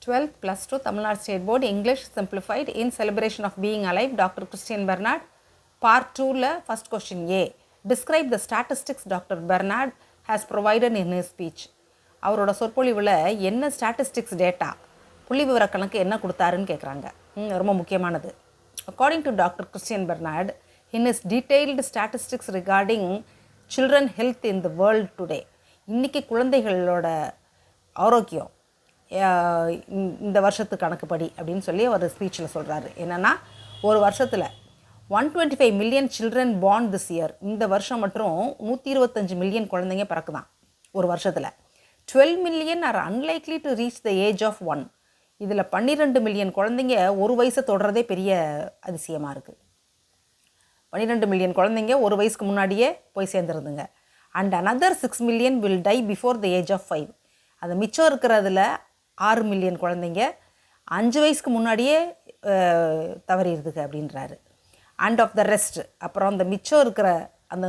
12th plus 2 Tamil Nadu State Board English Simplified in celebration of being alive Dr. Christian Bernard part 2 first question A. Describe the statistics Dr. Bernard has provided in his speech. அவரோட சொற்பொழிவில் என்ன statistics data புள்ளி விவர கணக்கு என்ன கொடுத்தாருன்னு கேட்குறாங்க. ரொம்ப முக்கியமானது. According to Dr. Christian Bernard, in his detailed statistics regarding children health in the world today, இன்றைக்கி குழந்தைகளோட ஆரோக்கியம் இந்த வருஷத்து கணக்குப்படி அப்படின்னு சொல்லி அவர் ஸ்பீச்சில் சொல்கிறாரு. என்னென்னா, ஒரு வருஷத்தில் 125 million children born this year, இந்த வருஷம் மற்றும் 125 மில்லியன் குழந்தைங்க பிறக்குதான் ஒரு வருஷத்தில். 12 million are unlikely to reach the age of 1. இதில் 12 மில்லியன் குழந்தைங்க ஒரு வயசை தொடர்றதே பெரிய அதிசயமாக இருக்குது. 12 மில்லியன் குழந்தைங்க ஒரு வயசுக்கு முன்னாடியே போய் சேர்ந்துருதுங்க. And another 6 million will die before the age of 5. அது மிச்சம் இருக்கிறதுல 6 மில்லியன் குழந்தைங்க 5 வயசுக்கு முன்னாடியே தவறிடுதுங்க அப்படின்றாரு. அண்ட் ஆஃப் த ரெஸ்ட், அப்புறம் அந்த மிச்சம் இருக்கிற அந்த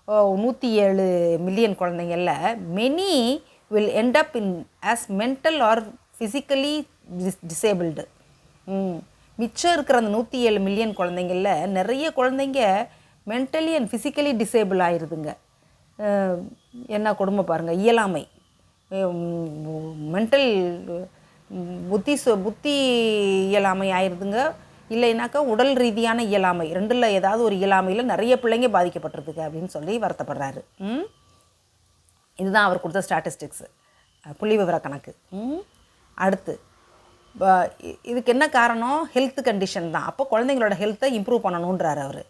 107 மில்லியன் குழந்தைங்களில் many will end up in as mental or physically disabled. மிச்சம் இருக்கிற அந்த 107 மில்லியன் குழந்தைங்களில் நிறைய குழந்தைங்க மென்டலி அண்ட் ஃபிசிக்கலி டிசேபிள் ஆகிடுதுங்க. என்ன கொடுமை பாருங்கள், இயலாமை, மென்டல் புத்தி இயலாமை ஆயிடுதுங்க. இல்லைனாக்கா உடல் ரீதியான இயலாமை, ரெண்டில் ஏதாவது ஒரு இயலாமையில் நிறைய பிள்ளைங்க பாதிக்கப்பட்டிருதுங்க அப்படின்னு சொல்லி வருத்தப்படுறாரு. இதுதான் அவர் கொடுத்த ஸ்டாட்டிஸ்டிக்ஸு, புள்ளி விவர கணக்கு. அடுத்து இதுக்கு என்ன காரணம்? ஹெல்த் கண்டிஷன் தான். அப்போ குழந்தைங்களோட ஹெல்த்தை இம்ப்ரூவ் பண்ணணுன்றார் அவர்.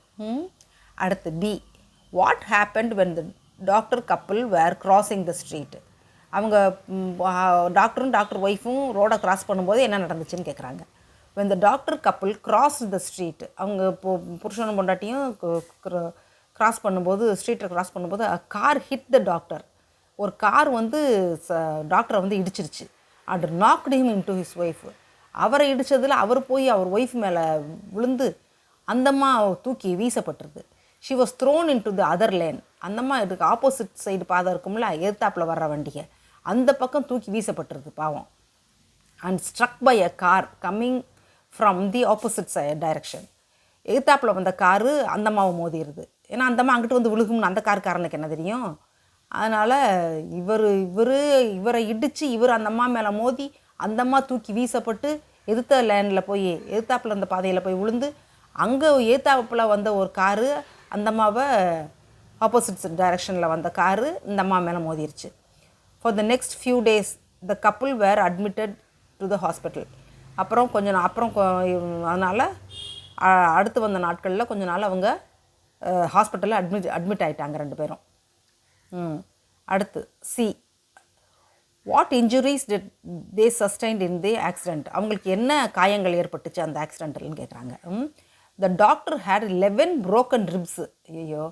அடுத்து B, what happened when the doctor couple were crossing the street. அவங்க டாக்டரும் டாக்டர் ஒய்ஃபும் ரோடை கிராஸ் பண்ணும்போது என்ன நடந்துச்சுன்னு கேட்குறாங்க. when the doctor couple crossed the street, அவங்க புருஷனும் பொண்டாட்டியும் கிராஸ் பண்ணும்போது, ஸ்ட்ரீட்டை கிராஸ் பண்ணும்போது a car hit the doctor. ஒரு கார் வந்து டாக்டரை வந்து இடிச்சிருச்சு. and knocked him into his wife. அவரை இடித்ததில் அவர் போய் அவர் ஒய்ஃப் மேலே விழுந்து அந்தம்மா தூக்கி வீசப்பட்டிருக்கு. she was thrown into the other lane. அந்தம்மா இதுக்கு ஆப்போசிட் சைடு பாதை இருக்கும்ல, எதிர்த்தாப்பில் வர்ற வண்டியை, அந்த பக்கம் தூக்கி வீசப்பட்டிருக்கு பாவம். and struck by a car coming from the opposite side direction. எதிர்த்தாப்பில் வந்த காரு அந்தம்மாவை மோதிடுது. ஏன்னா அந்தம்மா அங்கிட்டு வந்து விழுகும்னு அந்த காருக்காரனுக்கு என்ன தெரியும். அதனால் இவரை இடித்து இவர் அந்தம்மா மேலே மோதி அந்தம்மா தூக்கி வீசப்பட்டு எதிர்த்த லேனில் போய் எதிர்த்தாப்பில் அந்த பாதையில் போய் விழுந்து அங்கே எதிர்த்தாப்பில் வந்த ஒரு காரு அந்தம்மாவை ஆப்போசிட் டைரெக்ஷனில் வந்த காரு இந்த அம்மா மேலே மோதிருச்சு. For the next few days the couple were admitted to the hospital. அப்புறம் அதனால் அடுத்து வந்த நாட்களில் கொஞ்ச நாள் அவங்க ஹாஸ்பிட்டலில் அட்மிட் ஆகிட்டாங்க ரெண்டு பேரும். அடுத்து C, what injuries did they sustained in the accident. அவங்களுக்கு என்ன காயங்கள் ஏற்பட்டுச்சு அந்த ஆக்சிடென்ட்லன்னு கேட்குறாங்க. The doctor had 11 broken ribs. ஐயோ,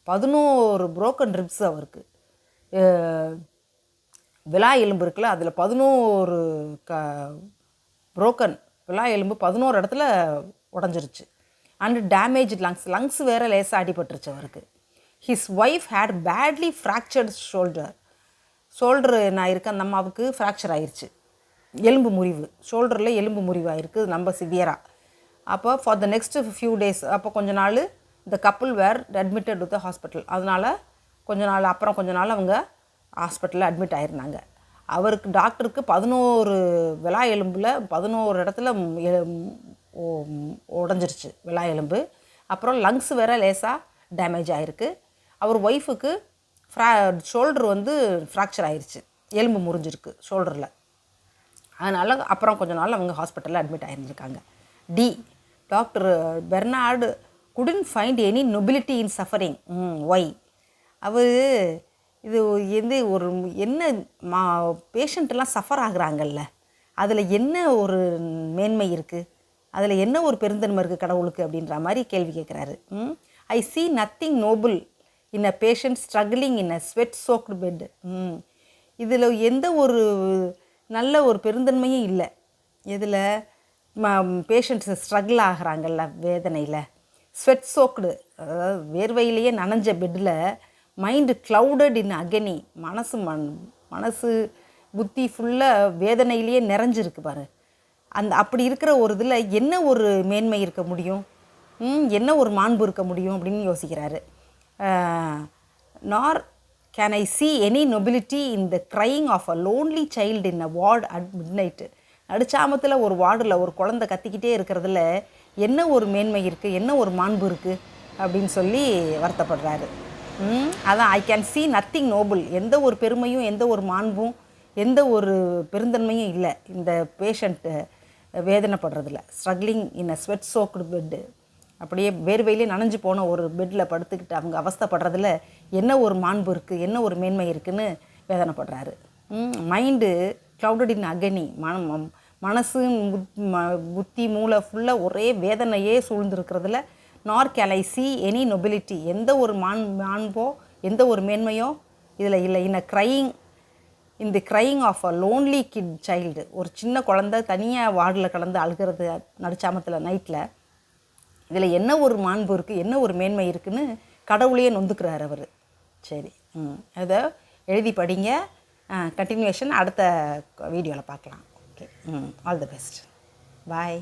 11 broken ribs அவருக்கு. விலா எலும்பு இருக்குல்ல, அதில் 11 broken விலா எலும்பு 11 இடத்துல உடஞ்சிருச்சு. அண்ட் டேமேஜ் லங்ஸ் வேறு லேசாக அடிபட்டுருச்சு அவருக்கு. His wife had badly fractured shoulder என்ன ஆயிருக்கு, அந்த அம்மாவுக்கு ஃப்ராக்சர் ஆயிடுச்சு, எலும்பு முறிவு, ஷோல்டரில் எலும்பு முறிவு ஆயிருக்கு ரொம்ப சிவியராக. அப்போ for the next few days, அப்போ கொஞ்ச நாள் இந்த couple were admitted to the hospital. அதனால் கொஞ்ச நாள் அவங்க ஹாஸ்பிட்டலில் அட்மிட் ஆகிருந்தாங்க. அவருக்கு டாக்டருக்கு 11 விலா எலும்பில் 11 இடத்துல உடஞ்சிருச்சு விலா எலும்பு. அப்புறம் லங்ஸ் வேறு லேசாக டேமேஜ் ஆகிருக்கு. அவர் ஒய்ஃபுக்கு ஷோல்டர் வந்து ஃப்ராக்சர் ஆயிடுச்சு, எலும்பு முறிஞ்சிருக்கு ஷோல்டரில். அதனால் அப்புறம் கொஞ்ச நாள் அவங்க ஹாஸ்பிட்டலில் அட்மிட் ஆகிருந்துருக்காங்க. டி, doctor Bernard couldn't find any nobility in suffering. Why, அவர் இது ஒரு என்ன பேஷண்ட்டெல்லாம் சஃபர் ஆகுறாங்கல்ல, அதில் என்ன ஒரு மேன்மை இருக்குது, அதில் என்ன ஒரு பெருந்தன்மை இருக்குது கடவுளுக்கு அப்படின்ற மாதிரி கேள்வி கேட்குறாரு. ஐ see nothing noble in a patient struggling in a sweat soaked bed. இதில் எந்த ஒரு நல்ல ஒரு பெருந்தன்மையும் இல்லை. இதில் பேஷண்ட்ஸ் ஸ்ட்ரகிள் ஆகிறாங்கல்ல வேதனையில், ஸ்வெட் சோக்டு, அதாவது வேர்வையிலேயே நனைஞ்ச பெட்டில் மைண்டு க்ளவுடட் இன் அகனி, மனசு புத்தி ஃபுல்லாக வேதனையிலேயே நிறைஞ்சிருக்கு பாரு. அப்படி இருக்கிற ஒரு இதில் என்ன ஒரு மேன்மை இருக்க முடியும், என்ன ஒரு மாண்பு இருக்க முடியும் அப்படின்னு யோசிக்கிறாரு. Nor can I see any nobility in the crying of a lonely child in a ward at midnight. நடுச்சாமத்தில் ஒரு வார்டில் ஒரு குழந்தை கத்திக்கிட்டே இருக்கிறதுல என்ன ஒரு மேன்மை இருக்குது, என்ன ஒரு மாண்பு இருக்குது அப்படின்னு சொல்லி வருத்தப்படுறாரு. அதான் I can see nothing Nobel, எந்த ஒரு பெருமையும் எந்த ஒரு மாண்பும் எந்த ஒரு பெருந்தன்மையும் இல்லை இந்த பேஷண்ட்டு வேதனைப்படுறதில்ல. Struggling in a sweat choked bed, அப்படியே வேர்வையிலே நனைஞ்சு போன ஒரு பெட்டில் படுத்துக்கிட்டு அவங்க அவஸ்தைப்படுறதுல என்ன ஒரு மாண்பு இருக்குது, என்ன ஒரு மேன்மை இருக்குதுன்னு வேதனைப்படுறாரு. மைண்டு க்ளவுடட் இன் அகனி, மனசு புத்தி மூளை ஃபுல்லாக ஒரே வேதனையே சூழ்ந்துருக்கிறதுல nor can I see any nobility, எந்த ஒரு மாண்போ எந்த ஒரு மேன்மையோ இதில் இல்லை. In the crying of a lonely kid child, ஒரு சின்ன குழந்தை தனியாக வார்டில் கலந்து அழுகிறது நடுச்சாமத்தில் நைட்டில், இதில் என்ன ஒரு மாண்பு இருக்குது, என்ன ஒரு மேன்மை இருக்குதுன்னு கடவுளையே நொந்துக்கிறார் அவர். சரி, அதை எழுதி படிங்க. கண்டினியூஷன் அடுத்த வீடியோவில் பார்க்கலாம். Okay, all the best, bye.